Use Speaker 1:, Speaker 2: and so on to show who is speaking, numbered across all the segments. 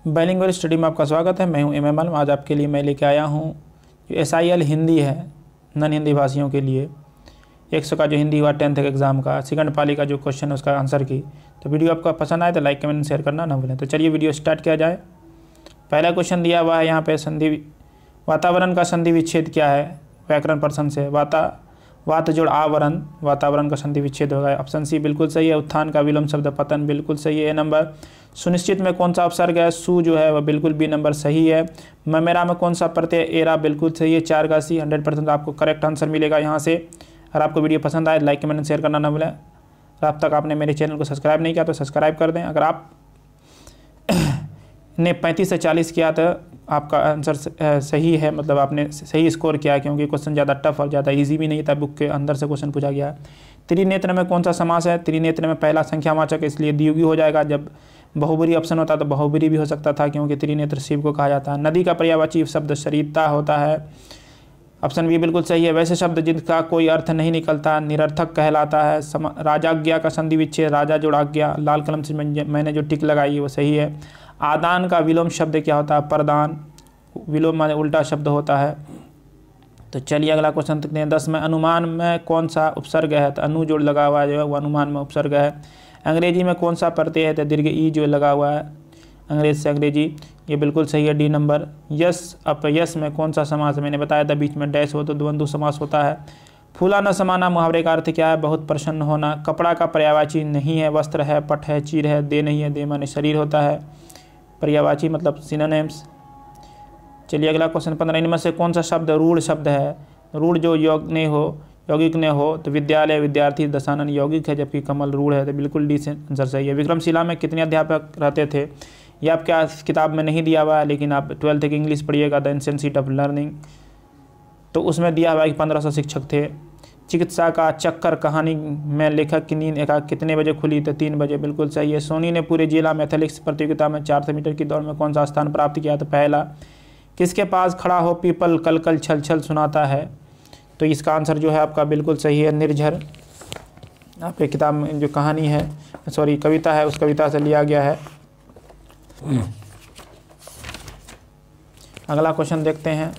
Speaker 1: Bilingual study में आपका स्वागत है। मैं हूं एमएमएल। आज आपके लिए मैं लेके आया हूं जो एसआईएल हिंदी है नॉन हिंदी भाषियों के लिए 100 का जो हिंदी हुआ 10th एग्जाम का सेकंड पाली का जो क्वेश्चन है उसका आंसर की। तो वीडियो आपको पसंद आए तो लाइक कमेंट शेयर करना ना भूलें। तो चलिए वीडियो स्टार्ट किया जाए। पहला क्वेश्चन दिया हुआ है यहाँ पे वातावरण का संधि विच्छेद क्या है। व्याकरण प्रश्न से वात जोड़ आवरण, वातावरण का संधि विच्छेद होगा। ऑप्शन सी बिल्कुल सही है। उत्थान का विलोम शब्द पतन, बिल्कुल सही है। ए नंबर। सुनिश्चित में कौन सा उपसर्ग है। सु जो है वह बिल्कुल बी नंबर सही है। मेरा में कौन सा प्रत्यय एरा, बिल्कुल सही है। 4 का सी 100% आपको करेक्ट आंसर मिलेगा यहाँ से। अगर आपको वीडियो पसंद आए लाइक कमेंट शेयर करना ना भूलें। अब तक आपने मेरे चैनल को सब्सक्राइब नहीं किया तो सब्सक्राइब कर दें। अगर आप ने 35 से 40 किया तो आपका आंसर सही है, मतलब आपने सही स्कोर किया, क्योंकि क्वेश्चन ज़्यादा टफ और ज़्यादा इजी भी नहीं था। बुक के अंदर से क्वेश्चन पूछा गया है। त्रिनेत्र में कौन सा समास है। त्रिनेत्र में पहला संख्यावाचक है, इसलिए द्वियोगी हो जाएगा। जब बहुब्री ऑप्शन होता तो बहुब्री भी हो सकता था, क्योंकि त्रिनेत्र शिव को कहा जाता है। नदी का पर्यायवाची शब्द शरीरता होता है। ऑप्शन बी बिल्कुल सही है। वैसे शब्द जिनका कोई अर्थ नहीं निकलता निरर्थक कहलाता है। राजाज्ञा का संधि विच्छेद राजा जोड़ आज्ञा। लाल कलम से मैंने जो टिक लगाई है वो सही है। आदान का विलोम शब्द क्या होता है। प्रदान। विलोम माने उल्टा शब्द होता है। तो चलिए अगला क्वेश्चन देखते हैं। 10 में अनुमान में कौन सा उपसर्ग है। तो अनु जोड़ लगा हुआ जो है वो अनुमान में उपसर्ग है। अंग्रेजी में कौन सा प्रत्यय है। तो दीर्घ ई जो लगा हुआ है अंग्रेज से अंग्रेजी, ये बिल्कुल सही है। D number. यस अपयस में कौन सा समास है। मैंने बताया था बीच में डैश हो तो द्वंद्व समास होता है। फूला न समाना मुहावरे का अर्थ क्या है। बहुत प्रसन्न होना। कपड़ा का पर्यायवाची नहीं है। वस्त्र है, पट है, चीर है, दे नहीं है। दे माने शरीर होता है। पर्यायवाची मतलब सिनोनिम्स। चलिए अगला क्वेश्चन 15। इनमें से कौन सा शब्द रूढ़ शब्द है। रूढ़ जो यौगिक ने हो तो विद्यालय, विद्यार्थी, दशानन यौगिक है, जबकि कमल रूढ़ है। तो बिल्कुल डी से आंसर सही है। विक्रमशिला में कितने अध्यापक रहते थे। ये आपके किताब में नहीं दिया हुआ है, लेकिन आप 12th की इंग्लिश पढ़िएगा the ancient seat of learning, तो उसमें दिया हुआ है कि 1500 शिक्षक थे। चिकित्सा का चक्कर कहानी में लेखक की नींद एकाएक कितने बजे खुली। तो 3 बजे, बिल्कुल सही है। सोनी ने पूरे जिला में एथलेटिक्स प्रतियोगिता में 400 मीटर की दौड़ में कौन सा स्थान प्राप्त किया। तो पहला। किसके पास खड़ा हो पीपल कल कल छल छल सुनाता है। तो इसका आंसर जो है आपका बिल्कुल सही है। निर्झर। आपके किताब में जो कहानी है, सॉरी कविता है, उस कविता से लिया गया है। अगला क्वेश्चन देखते हैं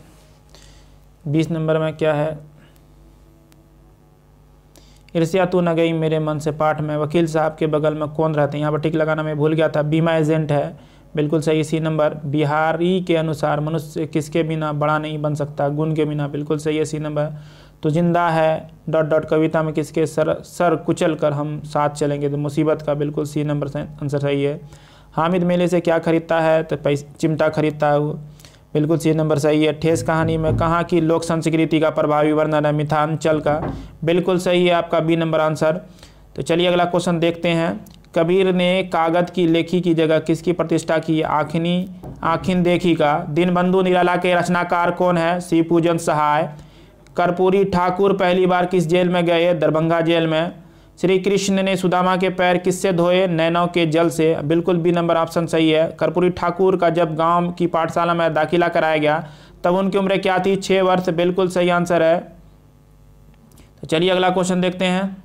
Speaker 1: 20 नंबर में क्या है। ईर्ष्या तू न गई मेरे मन से पाठ में वकील साहब के बगल में कौन रहते हैं। यहाँ पर टिक लगाना मैं भूल गया था। बीमा एजेंट है, बिल्कुल सही। सी नंबर। बिहारी के अनुसार मनुष्य किसके बिना बड़ा नहीं बन सकता। गुण के बिना, बिल्कुल सही है। C number. तो जिंदा है ... कविता में किसके सर कुचल कर हम साथ चलेंगे। तो मुसीबत का, बिल्कुल सी नंबर से आंसर सही है। हामिद मेले से क्या खरीदता है। तो चिमटा खरीदता है वो, बिल्कुल सी नंबर सही है। ठेस कहानी में कहाँ की लोक संस्कृति का प्रभावी वर्णन है। मिथिलांचल का, बिल्कुल सही है आपका बी नंबर आंसर। तो चलिए अगला क्वेश्चन देखते हैं। कबीर ने कागज की लेखी की जगह किसकी प्रतिष्ठा की। आखिन देखी का। दीनबंधु निराला के रचनाकार कौन है। सी पूजन सहाय। कर्पूरी ठाकुर पहली बार किस जेल में गए। दरभंगा जेल में। श्री कृष्ण ने सुदामा के पैर किससे धोए। नैनों के जल से, बिल्कुल बी नंबर ऑप्शन सही है। कर्पूरी ठाकुर का जब गांव की पाठशाला में दाखिला कराया गया तब उनकी उम्र क्या थी। 6 वर्ष, बिल्कुल सही आंसर है। तो चलिए अगला क्वेश्चन देखते हैं।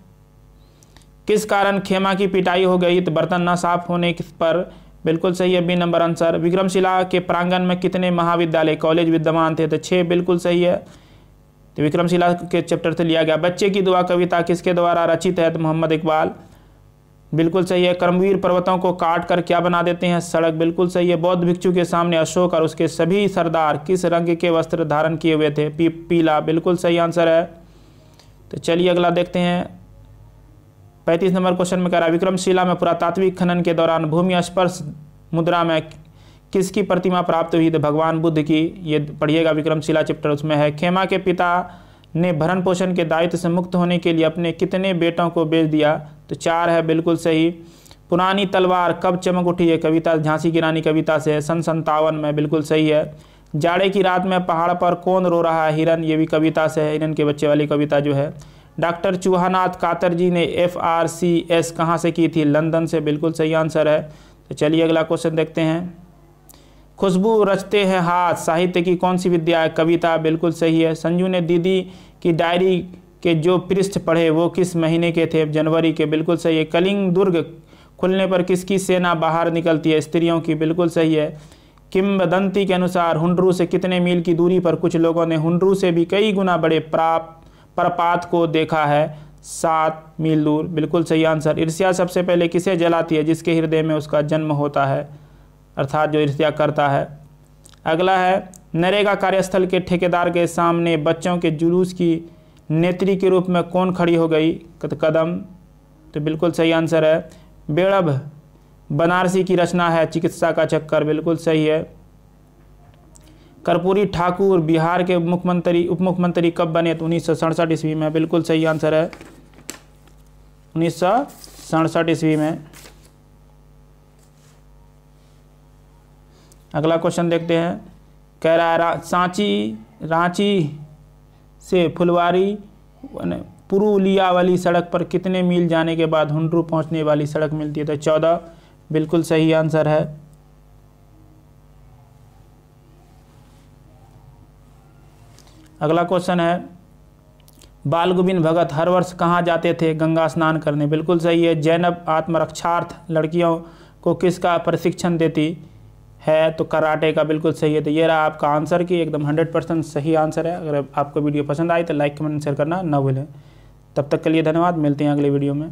Speaker 1: किस कारण खेमा की पिटाई हो गई। तो बर्तन न साफ होने पर, बिल्कुल सही है बी नंबर आंसर। विक्रमशिला के प्रांगण में कितने महाविद्यालय कॉलेज विद्यमान थे। तो 6, बिल्कुल सही है। तो विक्रमशिला के चैप्टर से लिया गया। बच्चे की दुआ कविता किसके द्वारा रचित है। तो मोहम्मद इकबाल, बिल्कुल सही है। कर्मवीर पर्वतों को काट कर क्या बना देते हैं। सड़क, बिल्कुल सही है। बौद्ध भिक्षु के सामने अशोक और उसके सभी सरदार किस रंग के वस्त्र धारण किए हुए थे। पीला, बिल्कुल सही आंसर है। तो चलिए अगला देखते हैं 35 नंबर क्वेश्चन में कह रहा है। विक्रमशिला में पुरातात्विक खनन के दौरान भूमि स्पर्श मुद्रा में किसकी प्रतिमा प्राप्त हुई। तो भगवान बुद्ध की। ये पढ़िएगा विक्रमशिला चैप्टर उसमें है। खेमा के पिता ने भरण पोषण के दायित्व से मुक्त होने के लिए अपने कितने बेटों को बेच दिया। तो 4 है, बिल्कुल सही। पुरानी तलवार कब चमक उठी है कविता झांसी की रानी कविता से। सन 57 में, बिल्कुल सही है। जाड़े की रात में पहाड़ पर कौन रो रहा है। हिरन, ये भी कविता से है। हिरन के बच्चे वाली कविता जो है। डॉक्टर चूहानाथ कातर जी ने FRCS कहाँ से की थी। लंदन से, बिल्कुल सही आंसर है। तो चलिए अगला क्वेश्चन देखते हैं। खुशबू रचते हैं हाथ साहित्य की कौन सी विद्या है। कविता, बिल्कुल सही है। संजू ने दीदी की डायरी के जो पृष्ठ पढ़े वो किस महीने के थे। जनवरी के, बिल्कुल सही है। कलिंग दुर्ग खुलने पर किसकी सेना बाहर निकलती है? स्त्रियों की, बिल्कुल सही है। किंवदंती के अनुसार हुंड्रू से कितने मील की दूरी पर कुछ लोगों ने हुंड्रू से भी कई गुना बड़े प्रपात को देखा है? 7 मील दूर, बिल्कुल सही आंसर। ईर्ष्या सबसे पहले किसे जलाती है? जिसके हृदय में उसका जन्म होता है, अर्थात जो ईर्ष्या करता है। अगला है, नरेगा कार्यस्थल के ठेकेदार के सामने बच्चों के जुलूस की नेत्री के रूप में कौन खड़ी हो गई? कदम, तो बिल्कुल सही आंसर है। बेड़ब बनारसी की रचना है चिकित्सा का चक्कर, बिल्कुल सही है। कर्पूरी ठाकुर बिहार के उप मुख्यमंत्री कब बने? तो 1967 ईस्वी में, बिल्कुल सही आंसर है, 1967 ईस्वी में। अगला क्वेश्चन देखते हैं। कह रहा है रांची से फुलवारी पुरुलिया वाली सड़क पर कितने मील जाने के बाद हुंड्रू पहुंचने वाली सड़क मिलती है? तो 14, बिल्कुल सही आंसर है। अगला क्वेश्चन है, बाल गोविंद भगत हर वर्ष कहाँ जाते थे? गंगा स्नान करने, बिल्कुल सही है। जैनब आत्मरक्षार्थ लड़कियों को किसका प्रशिक्षण देती है? तो कराटे का, बिल्कुल सही है। तो ये रहा आपका आंसर की एकदम 100% सही आंसर है। अगर आपको वीडियो पसंद आई तो लाइक कमेंट शेयर करना ना भूलें। तब तक के लिए धन्यवाद, मिलते हैं अगले वीडियो में।